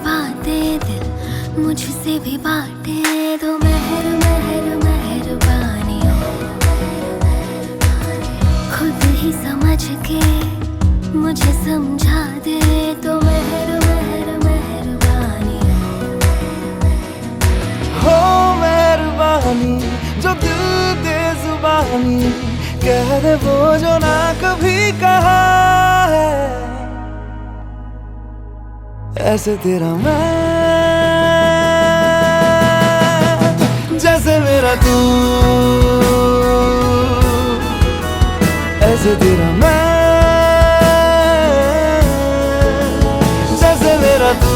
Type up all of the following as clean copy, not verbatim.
बातें दिल मुझसे भी बांटे दो। मेहर मेहर मेहरबानी खुद ही समझ के मुझे समझा दे तो। मेहर मेहर मेहरबानी हो मेहरबानी जो दिल दे जुबानी कह दे वो जो ना कभी कहा है। ऐसे तेरा मैं जैसे मेरा तू, ऐसे तेरा मैं जैसे मेरा तू।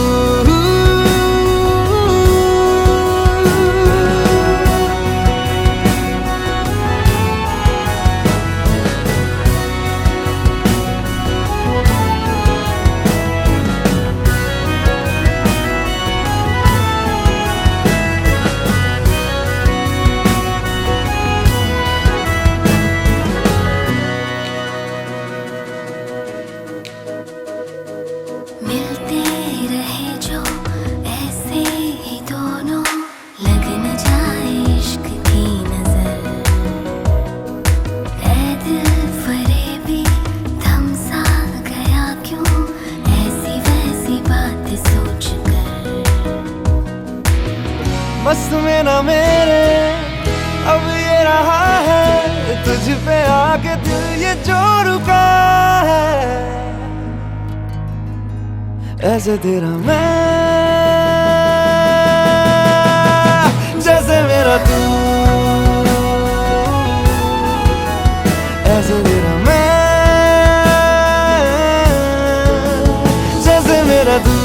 मिलते रहे जो ऐसे ही दोनों, लग न जाए इश्क की नजर। ऐ दिल फरेबी थम सा गया क्यों ऐसी वैसी बात सोच कर। बस में ना मेरे अब ये रहा है, तुझ पे आके दिल ये जो रुका है। ऐसे तेरा मैं जैसे मेरा तू, ऐसे तेरा मैं जैसे मेरा तू,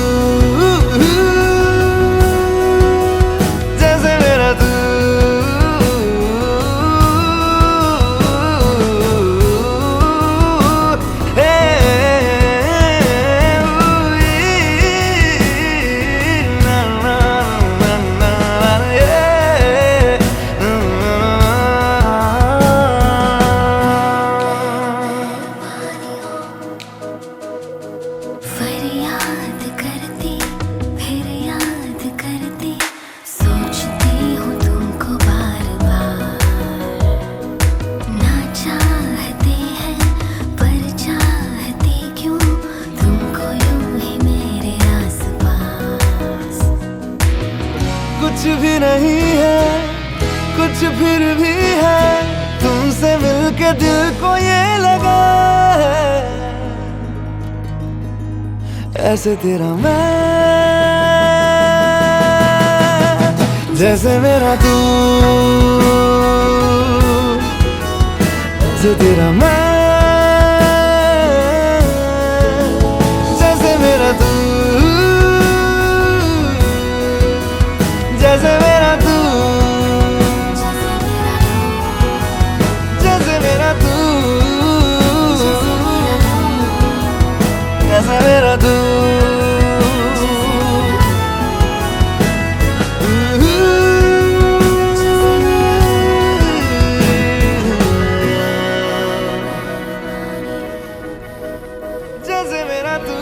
जैसे मेरा तू। फरियाद करती फिर याद करती सोचती हूँ तुमको बार बार। ना चाहते हैं पर चाहती क्यों तुमको यूं ही मेरे आसपास। कुछ भी नहीं है कुछ फिर भी है, तुमसे मिलके दिल को ये लगा है। ऐसे तेरा मैं जैसे मेरा तू, ऐसे तेरा मैं जैसे मेरा तू, जैसे मेरा तू, जैसे मेरा तू, जैसे मेरा तू। जैसे मेरा तू।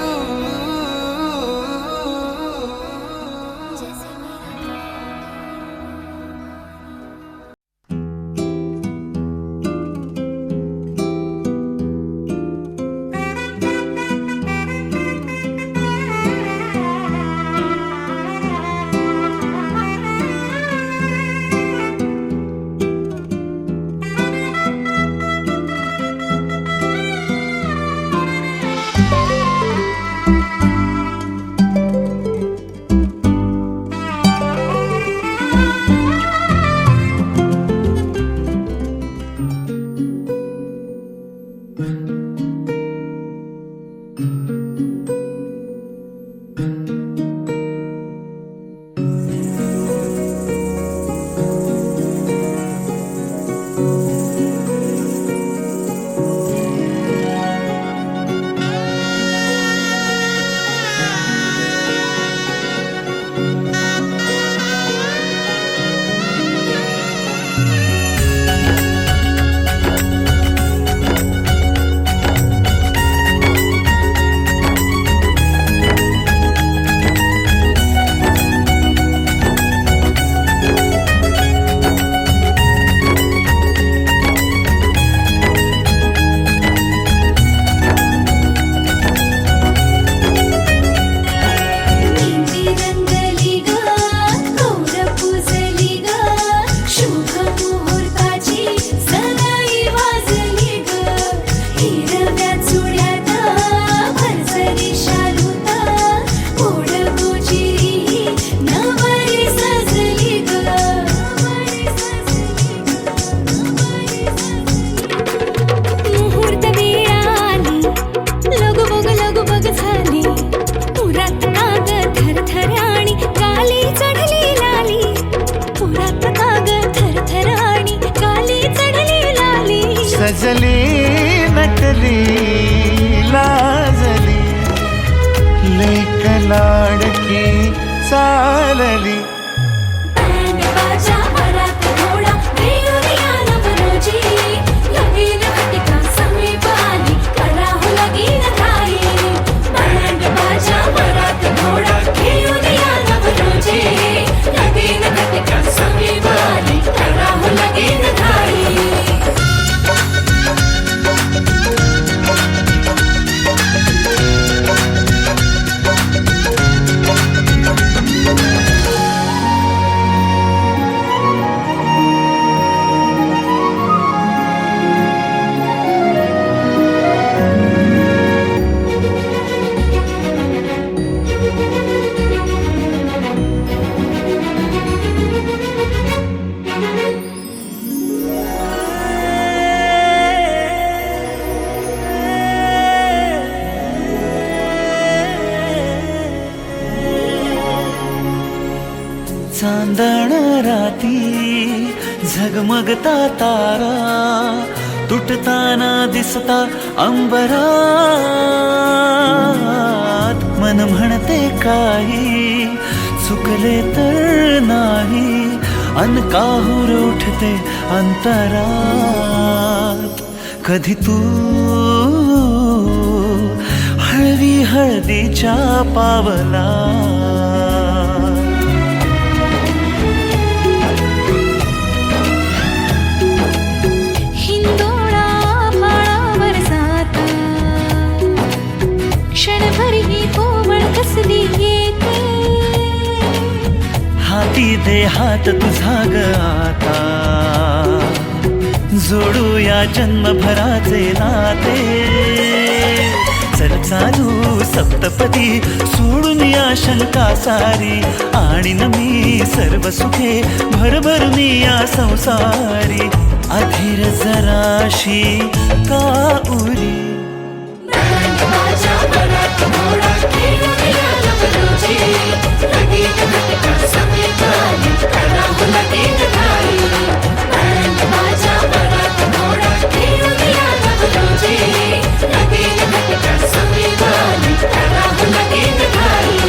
चालली. बँड बाजा वरात घोडा देऊया नवरोजी लगीन घटिका समीप आली करा हो लगीन घाई. बँड बाजा वरात घोडा देऊया नवरोजी लगीन घटिका समीप आली करा हो लगीन घाई. चांदण राती झगमगता तारा तुटताना दिसता अंबरात. मन म्हणते काही चुकले तर नाही अन काहूर उठते अंतरात. कधी तू हळवी हळदीच्या पावला क्षणभर ही कोमळ कसली येते. हाती दे हात तुझा ग आता जोडूया जन्मभराचे नाते. चल चालू सप्तपदी सोडून या शंका सारी आणि मी सर्व सुखे भरभरून या संसारी. अधीर जराशी का उरी बाजा वरात घोडा देऊया नवरोजी लगीन घटिका समीप आली करा हो लगीन घाई. बँड बाजा वरात घोडा देऊया नवरोजी लगीन घटिका समीप आली करा हो लगीन घाई.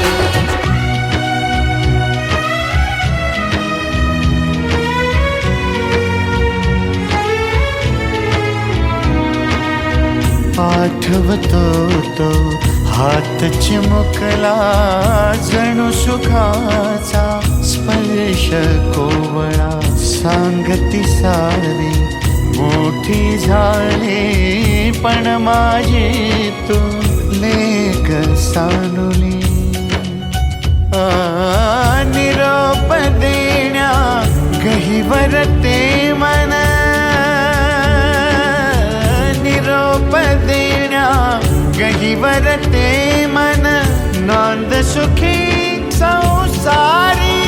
आठवतो तो हात चिमुकला जणू सुखाचा स्पर्श कोवळा. सांगती सारी मोठी झाली पण माझी तू लेक सानुली. निरोप देण्या गहिवर ते मन निरोप देण्या गहिवर ते मन नांद सुखी संसारी.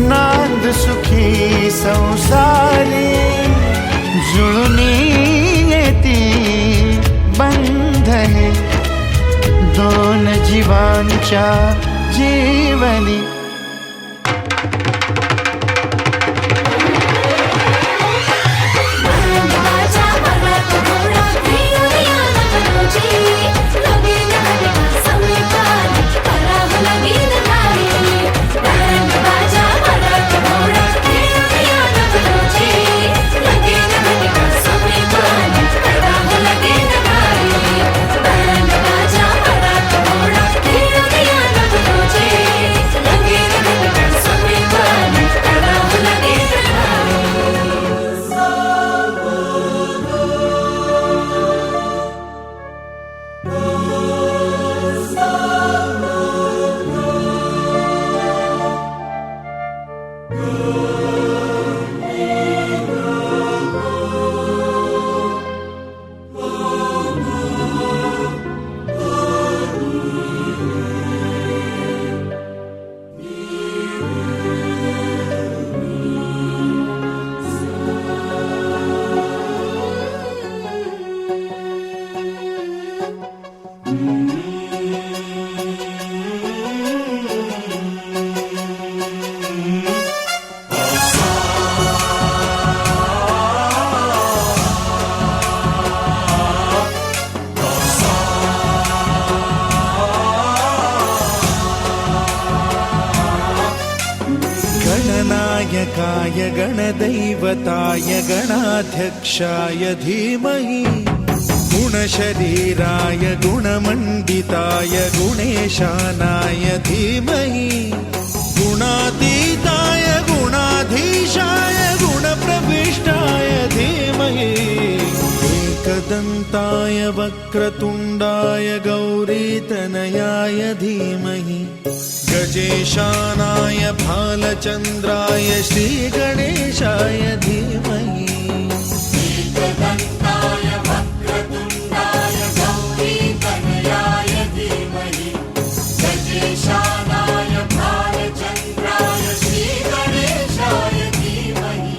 नांद सुखी संसारी. जुळणी येती बंध हे दोन जीवांच्या जीवनी. लगीन गणनायकाय गणदैवताय गणाध्यक्षाय धीमहि गुणशरीराय गुणमण्डिताय गुणेशानाय धीमहि गुणातीताय गुणाधीशाय गुणप्रविष्टाय धीमहि एकदन्ताय वक्रतुण्डाय गौरीतनयाय धीमहि गजेशानाय भालचन्द्राय श्रीगणेशाय धीमहि एकदन्ताय वक्रतुण्डाय गौरीतनयाय धीमहि गजेशानाय भालचन्द्राय श्रीगणेशाय धीमहि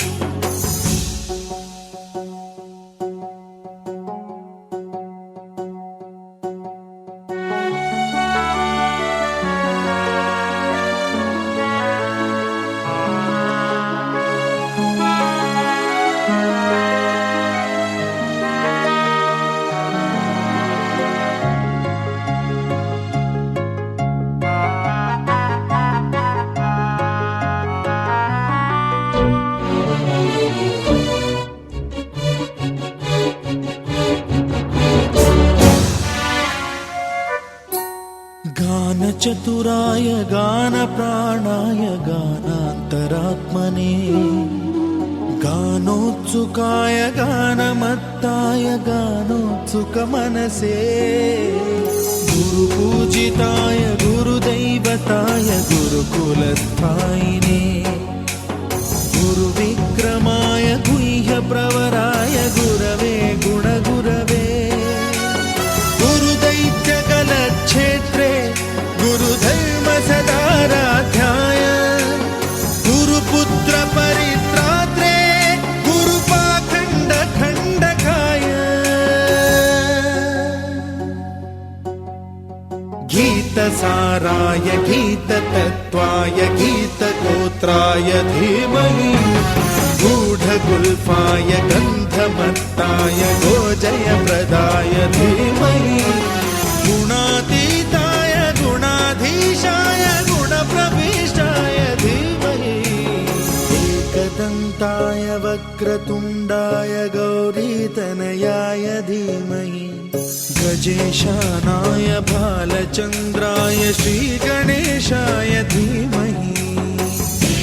गानचतुराय गानप्राणाय गानान्तरात्मने गानोत्सुकाय गानमत्ताय गानोत्सुकमनसे गुरुपूजिताय गुरुदैवताय गुरुकुलस्थायिने गुरुविक्रमाय गुह्यप्रवराय गुरवे गुणगुरवे गुरुदैत्यकलक्षेत्रे गुरुधर्मसदाराध्याय गुरुपुत्रपरित्रात्रे गुरुपाखण्डखण्डकाय गीतसाराय गीततत्त्वाय गीतगोत्राय धीमहि गूढगुल्फाय गन्धमत्ताय गोजयप्रदाय धीमहि गुणातीताय गुणाधीशाय गुणप्रविष्टाय धीमहि एकदन्ताय वक्रतुण्डाय गौरीतनयाय धीमहि गजेशानाय भालचन्द्राय श्रीगणेशाय धीमहि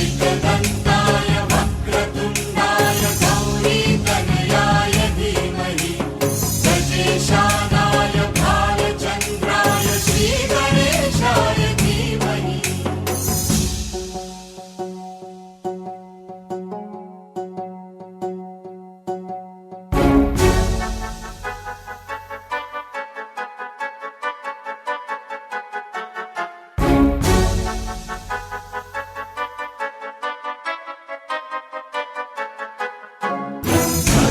एकदन्ताय वक्रतुण्डाय गौरीतनयाय धीमहि गजेशानाय भालचन्द्राय श्रीगणेशाय धीमहि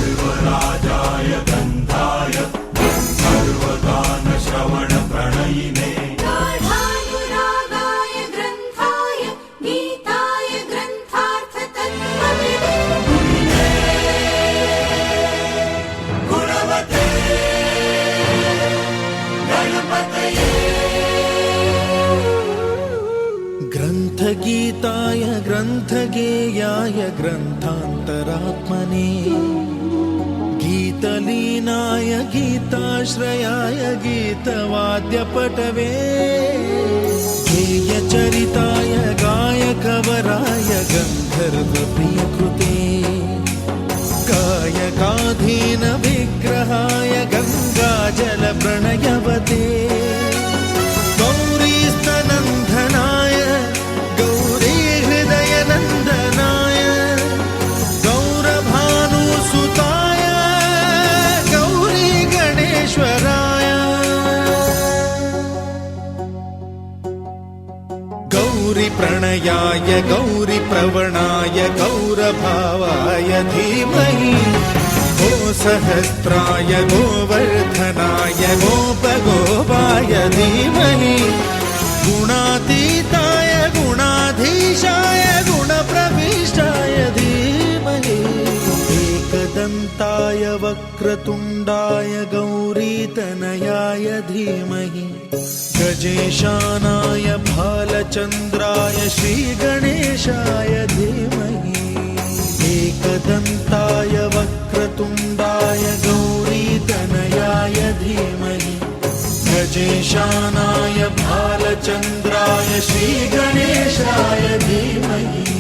सर्वराजाय गन्धाय सर्वगानश्रवणप्रणयिने गाढानुरागाय ग्रन्थाय गीताय ग्रन्थार्थतत्त्वविदे गुणवते गणपतये ग्रन्थगीताय ग्रन्थगेयाय ग्रन्थान्तरात्मने गीतलीनाय गीताश्रयाय गीतवाद्यपटवे गेयचरिताय गायकवराय गन्धर्वप्रियकृते गायकाधीन विग्रहाय गङ्गाजलप्रणयवते गौरीस्तनन्दनाय गौरीहृदयनन्दनाय गौरभानुसुताय गौरीगणेश्वराय गौरीप्रणयाय गौरीप्रवणाय गौरभावाय धीमहि गोसहस्राय गोवर्धनाय गोपगोपाय धीमहि गुणातीताय गुणाधीशाय गुणप्रविष्टाय धीमहि एकदन्ताय वक्रतुण्डाय गौरीतनयाय धीमहि गजेशानाय भालचन्द्राय श्रीगणेशाय धीमहि एकदन्ताय वक्रतुण्डाय गौरीतनयाय धीमहि गजेशानाय भालचन्द्राय श्रीगणेशाय धीमहि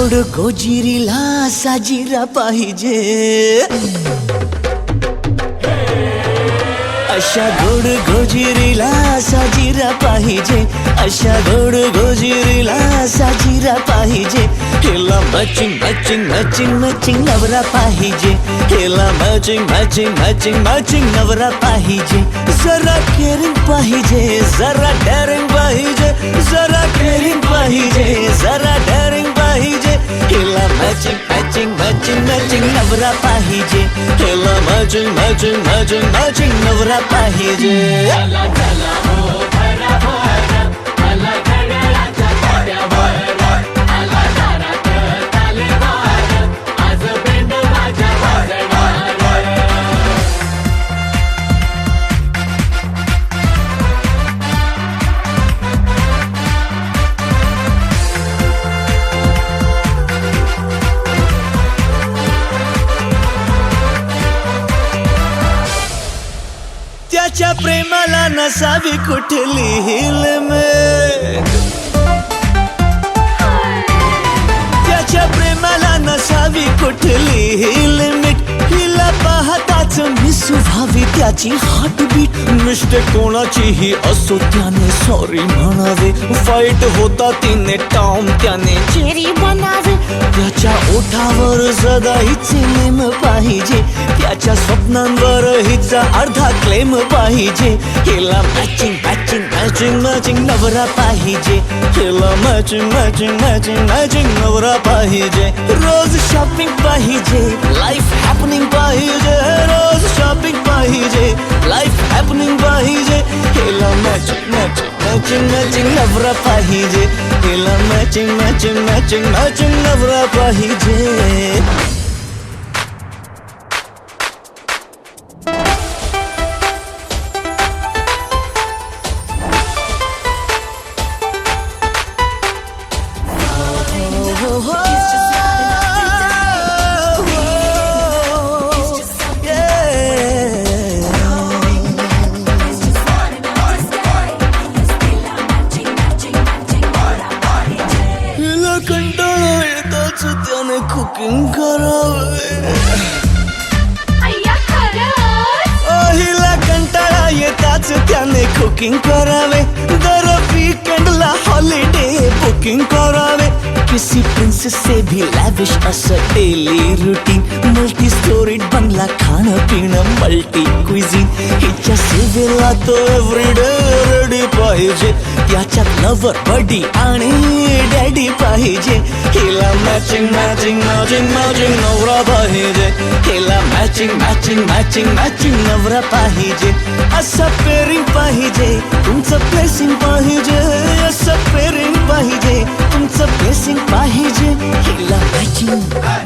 गोड गोजिरीला साजीरा पाहिजे, अशा गोड गोजिरीला साजीरा पाहिजे, अशा गोड गोजिरीला साजीरा पाहिजे. हिला मॅचिंग मॅचिंग मॅचिंग मॅचिंग नवरा पाहिजे, हिला मॅचिंग मॅचिंग मॅचिंग मॅचिंग नवरा पाहिजे. जरा केअरिंग पाहिजे, जरा डेअरिंग पाहिजे, जरा केअरिंग पाहिजे, जरा डेअरिंग पाहिजे. हिला मॅचिंग मॅचिंग मॅचिंग मॅचिंग नवरा पाहिजे, हिला मॅचिंग मॅचिंग मॅचिंग मॅचिंग नवरा पाहिजे. त्याच्या प्रेमाला नसावी कुठली हिलमेट, त्याच्या प्रेमाला नसावी कुठली हिलमेट. हिला पाहताच मिस व्हावी त्याची हार्टबीट. मिस्टेक कोणाचीही असो त्याने सॉरी म्हणावे, फाईट होता तिने टॉम त्याने चेरी बनावे. त्याच्या ओठावर सदा हिचे नेम पाहिजे, त्याच्या स्वप्नांवर हिचा अर्धा क्लेम पाहिजे. हिला मॅचिंग मॅचिंग मॅचिंग मॅचिंग नवरा पाहिजे, हिला मॅचिंग मॅचिंग मॅचिंग मॅचिंग नवरा पाहिजे. रोज शॉपिंग पाहिजे, लाईफ हॅपनिंग पाहिजे, रोज शॉपिंग पाहिजे, लाईफ हॅपनिंग पाहिजे. हिला मॅचिंग मॅचिंग मॅचिंग मॅचिंग नवरा पाहिजे, हिला मॅचिंग मॅचिंग मॅचिंग मॅचिंग नवरा पाहिजे. कंटाळा येताच त्याने कुकिंग करावे, हिला कंटाळा येताच त्याने कुकिंग करावे. दर वीकेंडला हॉलिडे बुकिंग करावे. किसी प्रिंसेस से भी लॅविश असं डेली रुटीन. मल्टी स्टोरीड बंगला, खाणं पिणं मल्टी क्विझिन. हिच्या सेवेला तो एव्हरीडे रेडी पाहिजे, त्याच्यात लव्हर बडी आणि डॅडी पाहिजे. हिला मॅचिंग मॅचिंग मॅचिंग मॅचिंग नवरा पाहिजे, हिला मॅचिंग मॅचिंग मॅचिंग मॅचिंग नवरा पाहिजे. असं पेरिंग पाहिजे, तुमचं प्लेसिंग पाहिजे, असं पेरिंग पाहिजे, तुमचं प्लेसिंग पाहिजे. हिला matching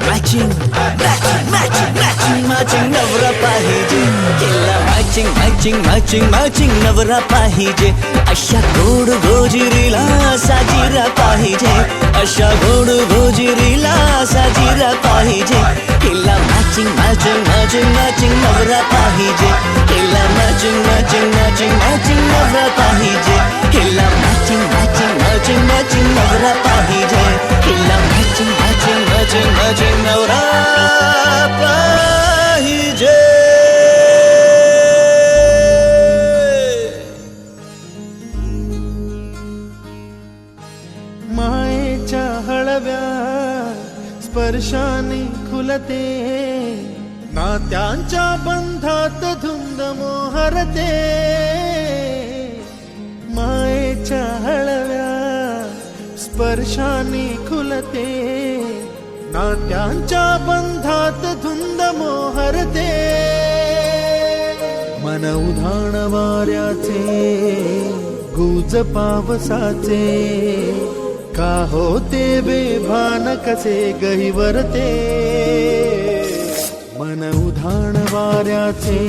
matching matching matching matching matching नवरा पाहिजे, हिला मॅचिंग मॅचिंग मॅचिंग मॅचिंग नवरा पाहिजे. अशा गोड गोजिरीला साजीरा पाहिजे, अशा गोड गोजिरीला साजीरा पाहिजे. हिला मॅचिंग मॅचिंग मॅचिंग मॅचिंग नवरा पाहिजे, हिला मॅचिंग मॅचिंग मॅचिंग मॅचिंग नवरा पाहिजे. हिला मॅचिंग मॅचिंग मॅचिंग मॅचिंग नवरा पाहिजे, हिला मॅचिंग मॅचिंग मॅचिंग मॅचिंग नवरा पाहिजे. मायेच्या हळव्या स्पर्शाने खुलते, नात्यांच्या बंधात धुंद मोहरते. मायेच्या हळव्या स्पर्शाने खुलते, नात्यांच्या बंधात धुंद मोहरते. मन उधाण वाऱ्याचे, गुज पावसाचे, का होते बेभान कसे गहिवरते. मन उधाण वाऱ्याचे,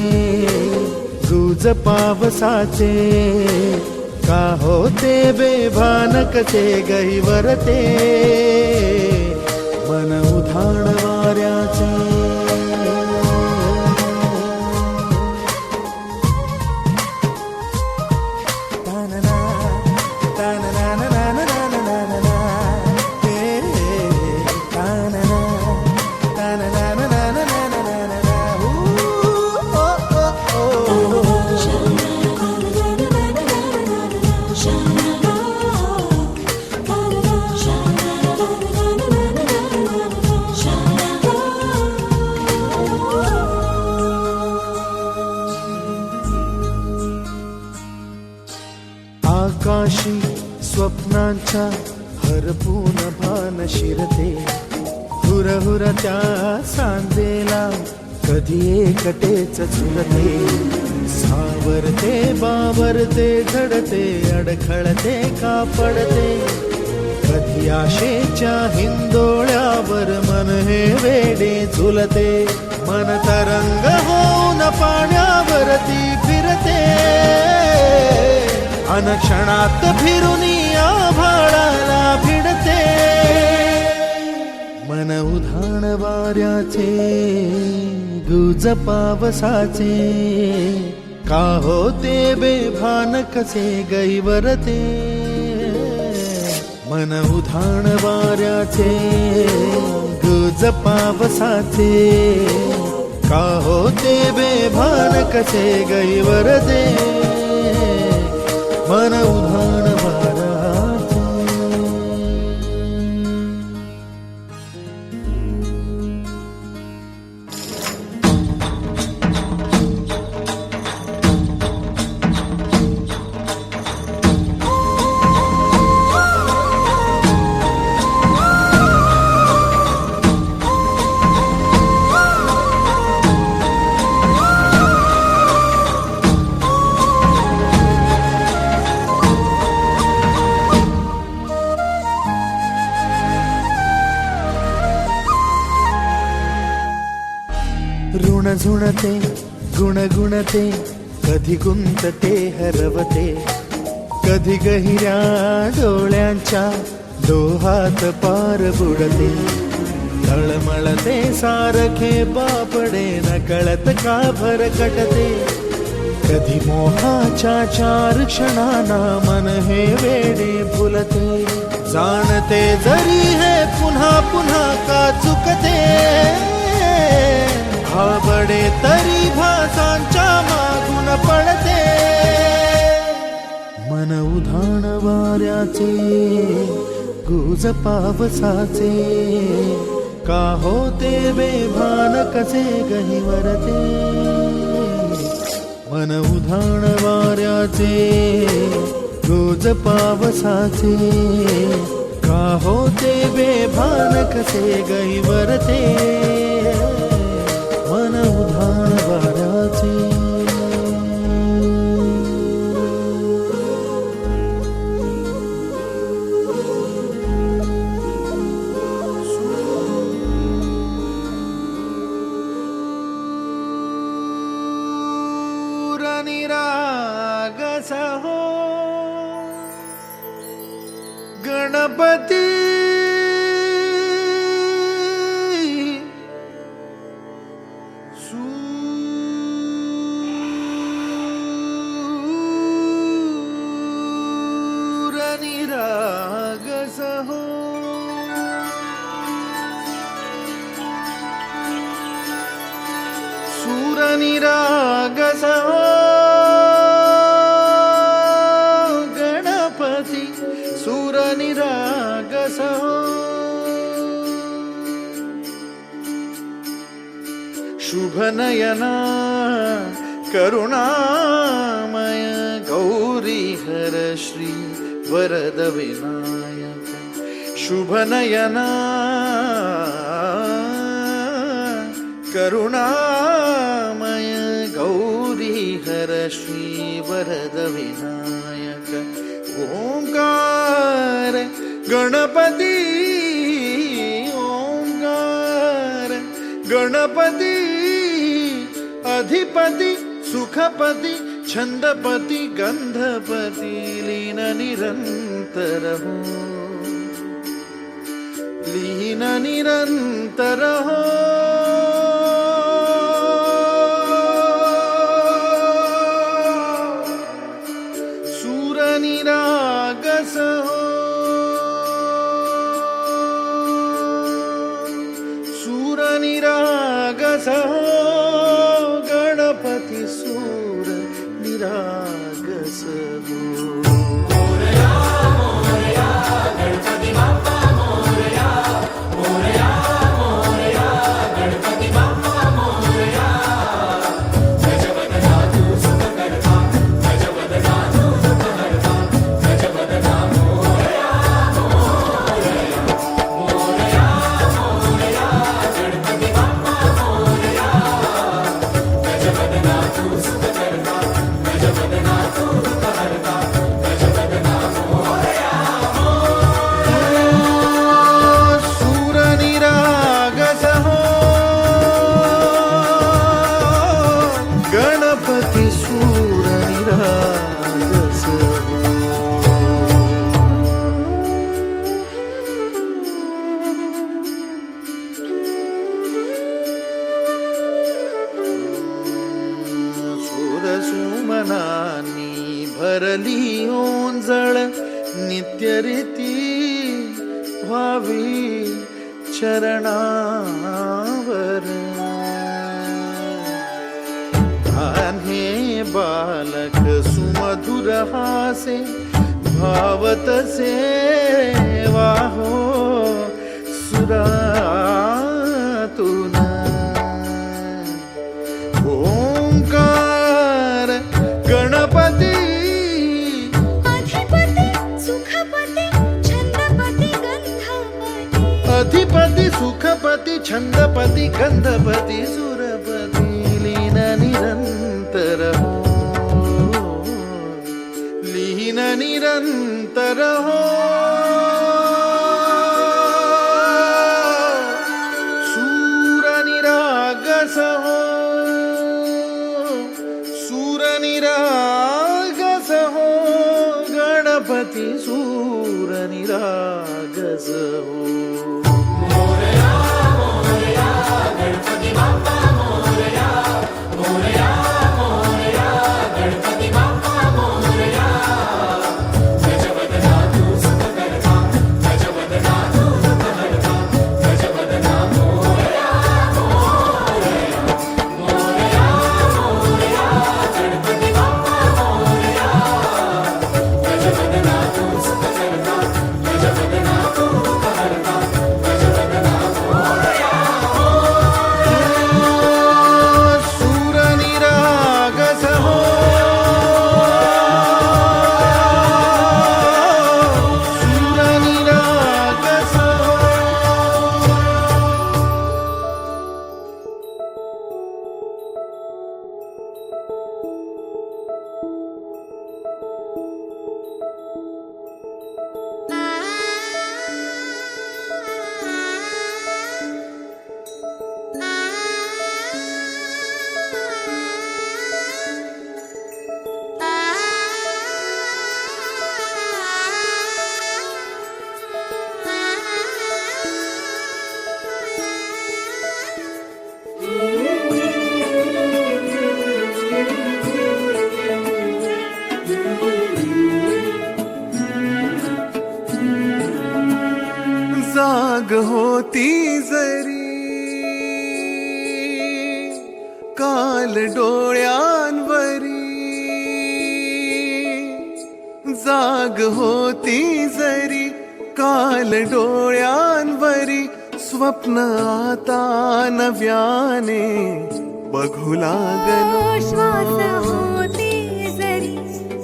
गुज पावसाचे, का होते बेभान कसे गहिवरते. मन उधाण वाऱ्याचे. मोहाचा हरपून भान शिरते, हुरहुर त्या सांजेला कधी एकटेच झुरते. सावरते बावरते झडते, अडखळते का पडते, कधी आशेच्या हिंदोळ्यावर मन हे वेडे झुलते. मन तरंग होऊन पाण्यावरती फिरते, अनक्षणात फिरून आभाळाला भिडते. मन उधाण वाऱ्याचे गुज पावसाचे, का होते बेभान कसे गैवरते. मन उधाण वाऱ्याचे गुज पावसाचे, का होते बेभान कसे गैवरते. मन उधाण वाऱ्याचे. ऋण झुणते गुणगुणते, कधी गुंतते हरवते, कधी गहिऱ्या डोळ्यांच्या डोहात पार बुडते. तळमळते सारखे बापडे, नकळत का भरकटते, कधी मोहाच्या चार क्षणांना मन हे वेडे भुलते. जाणते जरी हे पुन्हा पुन्हा का चुकते, भाबडे तरी भासांच्या मागून पडते. मन उधाण वाऱ्याचे गुज पावसाचे, का होते बेभान कसे गहिवरते. मन उधाण वाऱ्याचे गुज पावसाचे, का होते बेभान कसे गहिवरते. मन उधाण वाऱ्याचे. निरागस हो गणपती, निरागस हो सूर, निरागस हो गणपती, सूर निरागस हो. शुभ नयना करुणामय, गौरी हर श्री वरद विनायक. शुभ नयना करुणामय, गौरी हर श्री वरद विनायक. ओंकार गणपती, ओंकार गणपती, अधिपती सुखपती छंदपती गंधपती, लीन निरंतर हो, लीन निरंतर हो. सूर निरागस हो, सूर निरागस हो गणपती, सूर निरागस हो. भरली ओंजळ नित्य रीती व्हावी चरणावर हे बालक सुमधुर हासे भावतसे वाहो सुरातून ओंकार गणपती अधिपती सुखपती छंदपती गंधपती अधिपती सुखपती छंदपती गंधपती सुरपती लीन निरंतर हो लीन निरंतर हो सूर निरागस हो सूर निरागस हो गणपती सूर निरागस हो जाग होती जरी काल डोळ्यांवरी जाग होती जरी काल डोळ्यांवरी स्वप्न आता नव्याने बघू लागलो श्वास होते जरी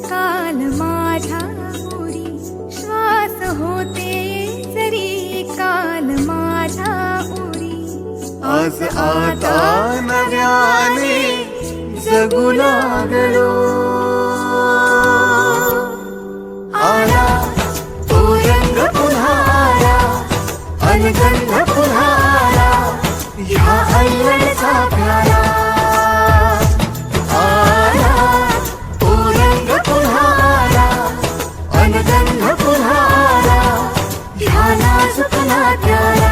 काल माझ्या उरी श्वास होते जरी काल माझ्या उरी आज आता नव्याने जगू लागलो आला तो रंग पुन्हा आला अनगंध पुन्हा आला ह्या अल्लडचा प्याला आला तो रंग पुन्हा आला अनगंध पुन्हा आला ह्या नाजुक नात्याला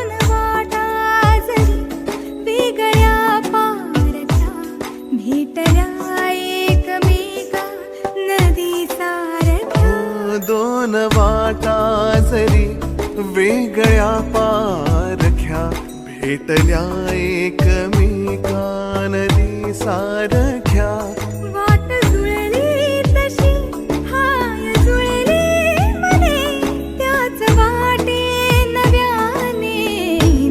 दोन वाटा जरी वेगळ्या पारख्या नदी सारख्या दोन वाटा जरी वेगळ्या पारख्या भेटल्या एकमेका नदी सारख्या वाट जुळली तशी हाय जुळली मने त्याच वाटे नव्याने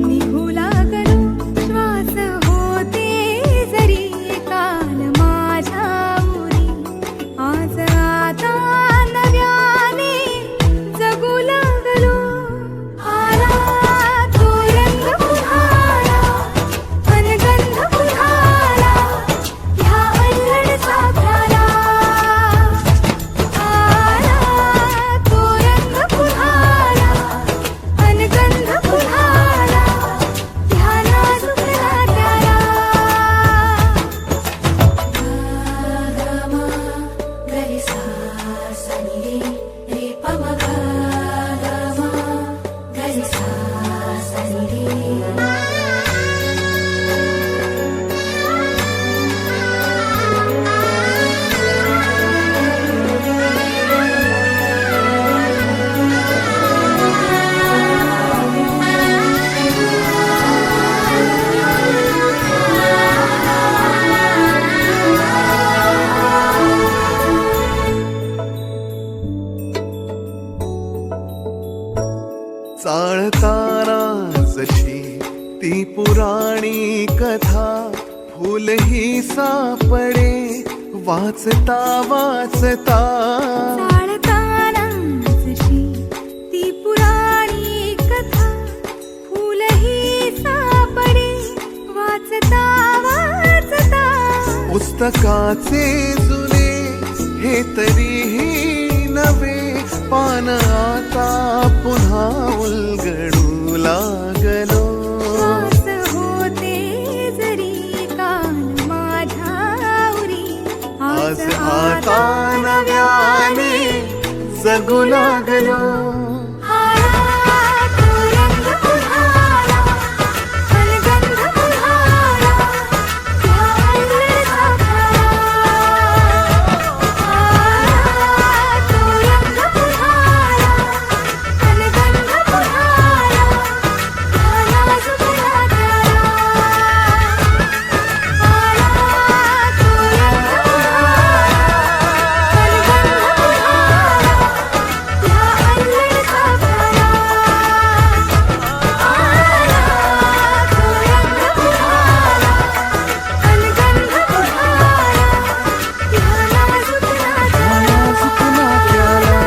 निघू लागलो श्वास होते जरी काल माझ्या उरी आज आता नव्याने जगू लागलो आला तो रंग पुन्हा आला अनगंध पुन्हा आला ह्या अल्लड ती पुराणी कथा फुलही सापडे वाचता वाचता चालतानाची ती पुराणी कथा फुलही सापडे वाचता वाचता पुस्तकाचे जुने हे तरीही नवे पान आता पुन्हा उलगडू लागलो श्वास होते जरी कान माझ्या उरी आज आता नव्याने जगू लागलो आला तो रंग पुन्हाला, फलगंध पुन्हाला, त्या अल्लडचा खरा. आला तो रंग पुन्हाला, फलगंध पुन्हाला, त्या नाजुकला त्याला. आला तो रंग पुन्हाला, फलगंध पुन्हाला, त्या अल्लडचा खरा. आला तो रंग पुन्हाला, फलगंध पुन्हाला, त्या नाजुकला त्याला. सुकना प्याला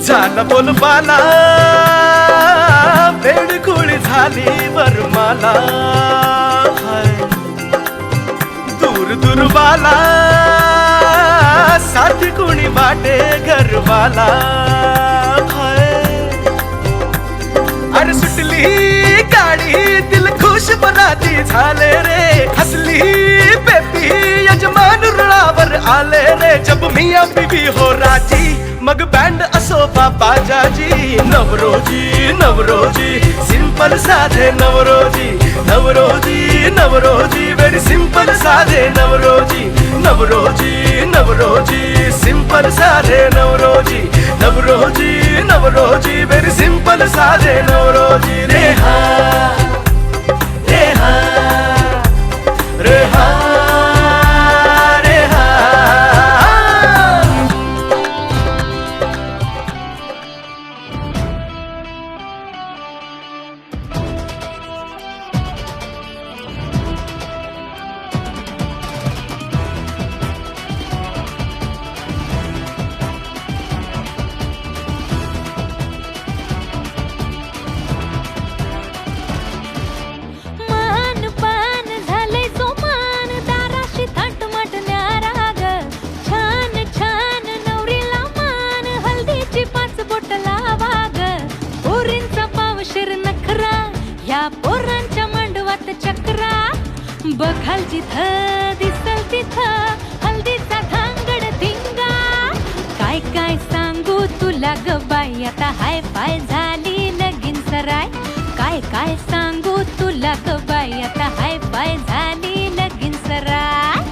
झालं बोलबाला बेडकुळी झाली बरमाला हाय दूर दूरवाला साथी कुणी बाटे घरवाला हाय अरे सुटली गाडी दिल खुश बनाती झाले रे हसली बेबी यजमान रुळावर आले रे जब मिया बीबी हो राजी मग बँड असो बाबा जाजी नवरोजी नवरोजी सिंपल साधे नवरोजी नवरोजी नवरोजी वेरी सिंपल साधे नवरोजी नवरोजी नवरोजी सिंपल साधे नवरोजी नवरोजी नवरोजी वेरी सिंपल साधे नवरोजी रे हा रे हा रे हा रे हा मान पान झाले सोमान दाराशी थाटमाट न्यारा ग छान छान नवरीला मान हल्दीची 5 बोट लावा ग पोरींचा पावशीर नखरा या पोरांच्या मांडवात चक्रा बघाल जिथं दिसल तिथं हल्दीचा धांगड धिंगा काय काय सांगू तुला ग बाई आता हाय पाय झाली लगीन सराय काय काय सांगू तुला ग बाई आता हाय पाय झाली लगीन सराय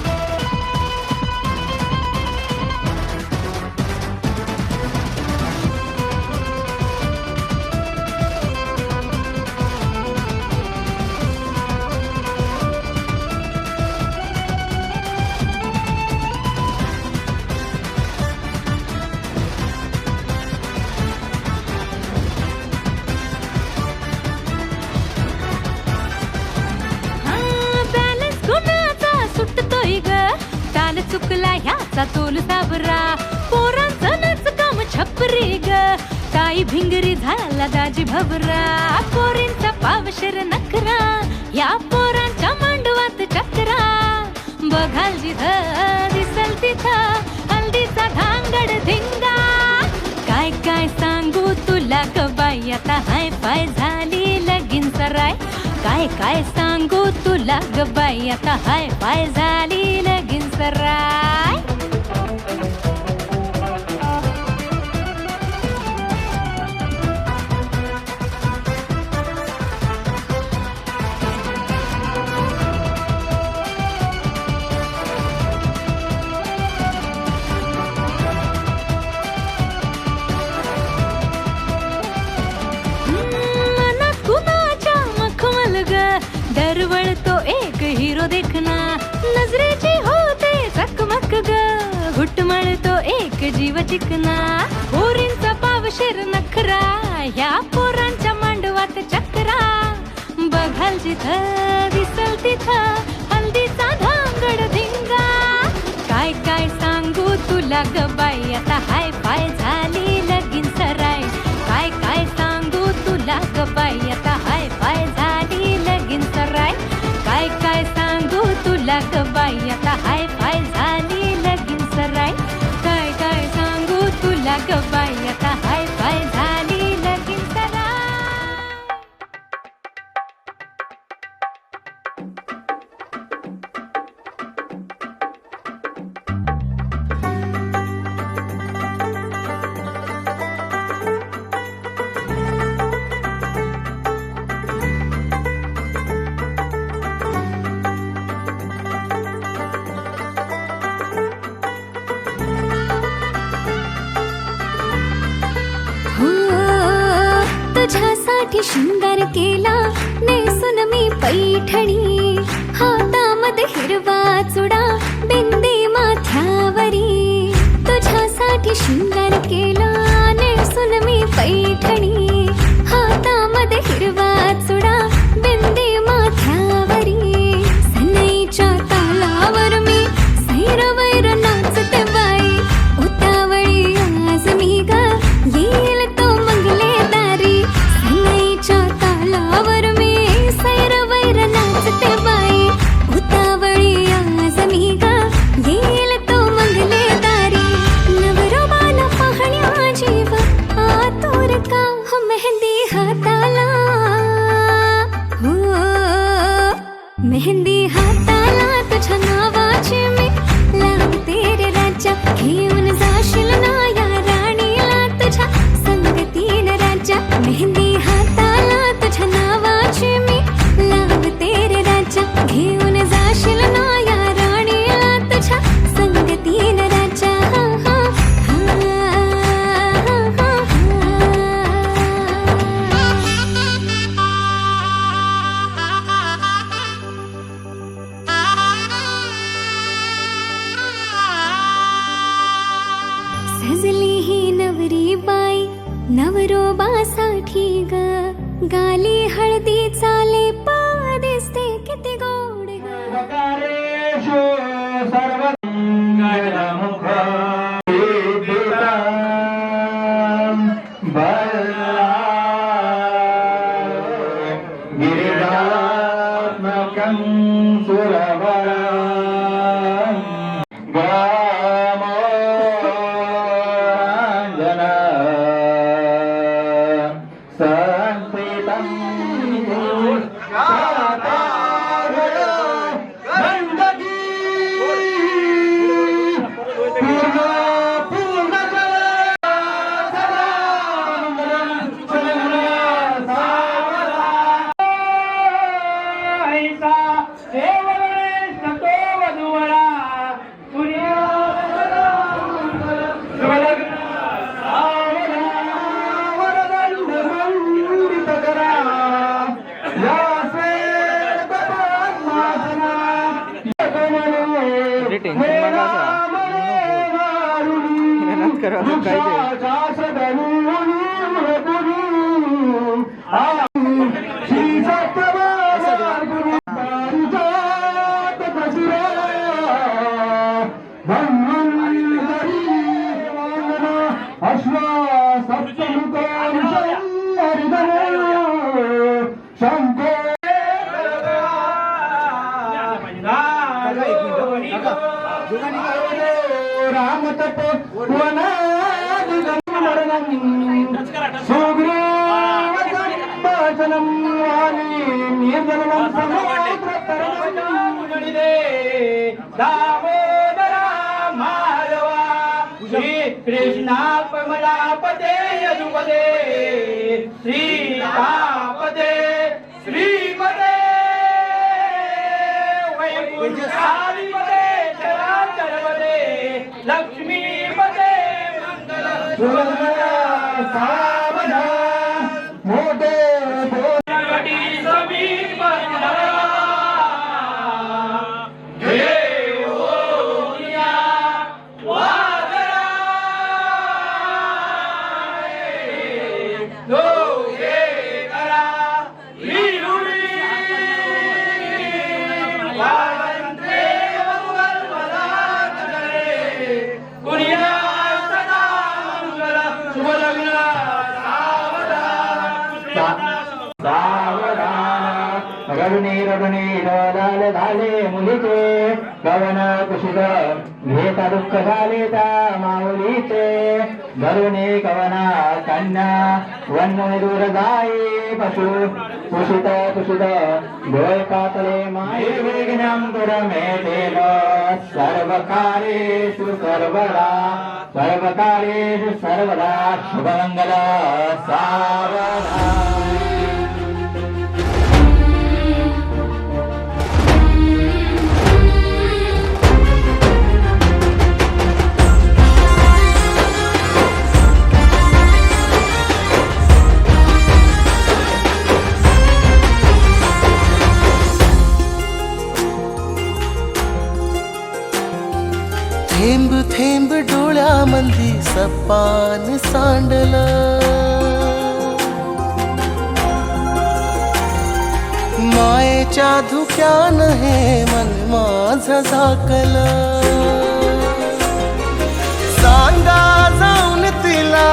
बॅलन्स कुणाचा सुटतोय ग ताल चुकला ह्याचा तोल साबरा पोरांचं नाच काम छपरी ग ताई भिंगरी झाला दाजी भवरा पोरींचा पावशर नखरा या पोरांच्या मांडवात चक्रा बघाल जिथं दिसल तिथं हल्दीचा धांगड धिंगा काय काय सांगू तुला ग बाई आता हाय पाय झाली लगीन सराय काय काय सांगू तुला ग बाई आता हाय पाय झाली लगीन सराय मनात कुणाच्या मखमल देखना नजरेची होते चकमक ग घुटमळतो एक जीव चिकना पोरींचा पावशेर नखरा ह्या पोरांच्या मांडवात चक्रा बघाल जिथं दिसल तिथं हल्दीचा धांगड धिंगा काय काय सांगू तुला ग बाई आता हाय पाय झाली लगीन सराय काय काय सांगू तुला ग बाई आता हाय पाय झाली लगीन सराय काय काय सांगू तुला ग बाई आता हाय पाय झाली लगीन सराय काय काय सांगू तुला ग बाई आता हाय पाय झाली लगीन सराय हो तुझ्यासाठी शृंगार केला नेसून मी पैठणी हातामध्ये हिरवा चुडा बिंदी माथ्यावरी तुझ्यासाठी शृंगार केला नेसून मी पैठणी हातामध्ये हिरवा चुडा बिंदी माथ्यावरी सनईच्या तालावर मी सैरवैर नाचते बाई उतावळी आज मी ग येईल तो मंगले दारी सनईच्या तालावर मी सैरवैर नाचते बाई उतावळी आज मी ग येईल तो मंगले दारी नवरोबाला पाहण्या जीव आतुर का हो मेहंदी हाताला हो मेहंदी हाताला तुझ्या नावाची मी लावते रे राजा घेऊन जाशील ना या राणीला तुझ्या संगतीन राजा मेहंदी हाताला तुझ्या नावाची मी लावते रे राजा घेऊन जाशील ना या राणीला तुझ्या संगतीन राजा सजली ही नवरी बाई नवरोबासाठी ग गाली हळदी चाले पा दिसते किती गोड ग कृष्णा कमलापते यदुपदे श्रीतापदे श्रीपदे वैकुंठाधिपते चराचरपदे लक्ष्मीपदे मंगल सावधा मोठे समीप रडुनी रडुनी लाल झाले मुलीचे कवन कुशित घेता दुःख झाले त्या माऊलीचे धरुणी कवना कन्या वन दूर जाई पशु कुशित कुशित डोळ कातले माये विघ्नं पुरमेतेन सर्वकार्येषु सर्वदा सर्वकार्येषु सर्वदा शुभमंगल सावधान. थेंब थेंब डोळ्यामंदी सपान सांडलं मायेच्या धुक्यान हे मन माझं झाकलं सांगा जाऊन तिला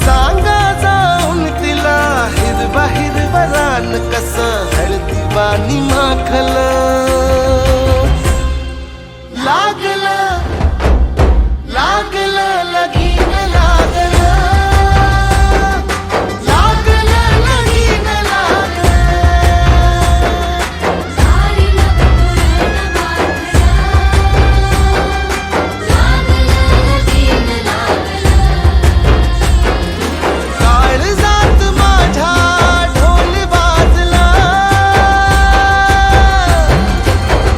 सांगा जाऊन तिला हिरवा हिरवा रान कसं हळदी वाणी माखलं लागलं लागलं लगीन लागलं लागलं लगीन लागलं सारीला पुरण लागलं लगीन लागलं काळजात माझ्या ढोल वाजला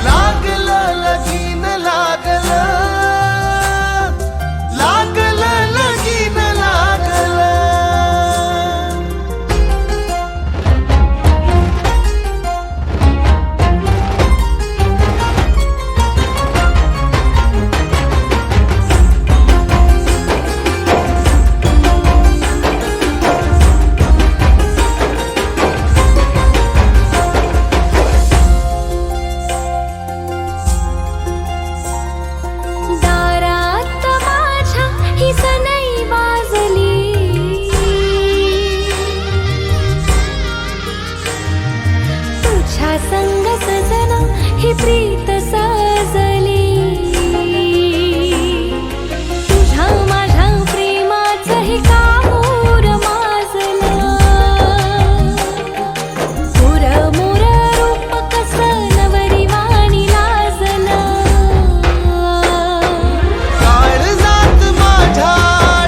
लागलं लगीन लागलं लागलं लगीन लागलं. दारात माझ्या ही सनई वाजली तुझ्या संग सजना ही प्रीत सजली तुझ्या माझ्या प्रेमाचं हे काहूर माजलं पुरमुर रूप कसं नवरी वाणी लाजलं काळजात माझ्या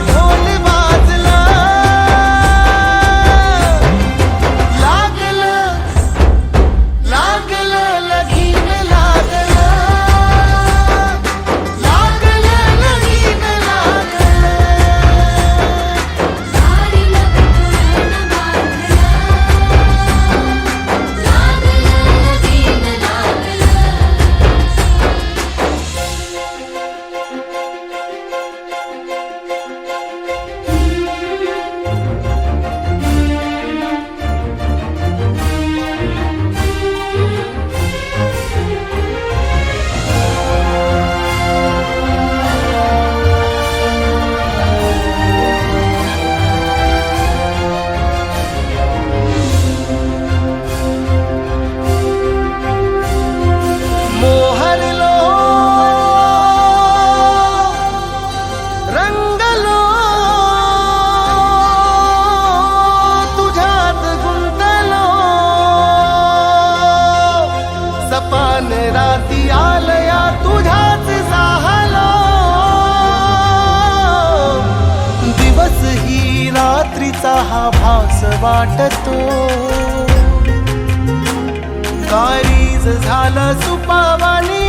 ढोल वाजला लागलं लागलं लगीन लागलं लागलं लगीन लागलं सारीला पुरण लागलं लगीन मोहरलो रंगलो तुझ्यात गुंतलो सपान राती आलया तुझ्याच जाहलो दिवस ही रात्रीचा हा भास वाटतो काळीज झालं सुपावानी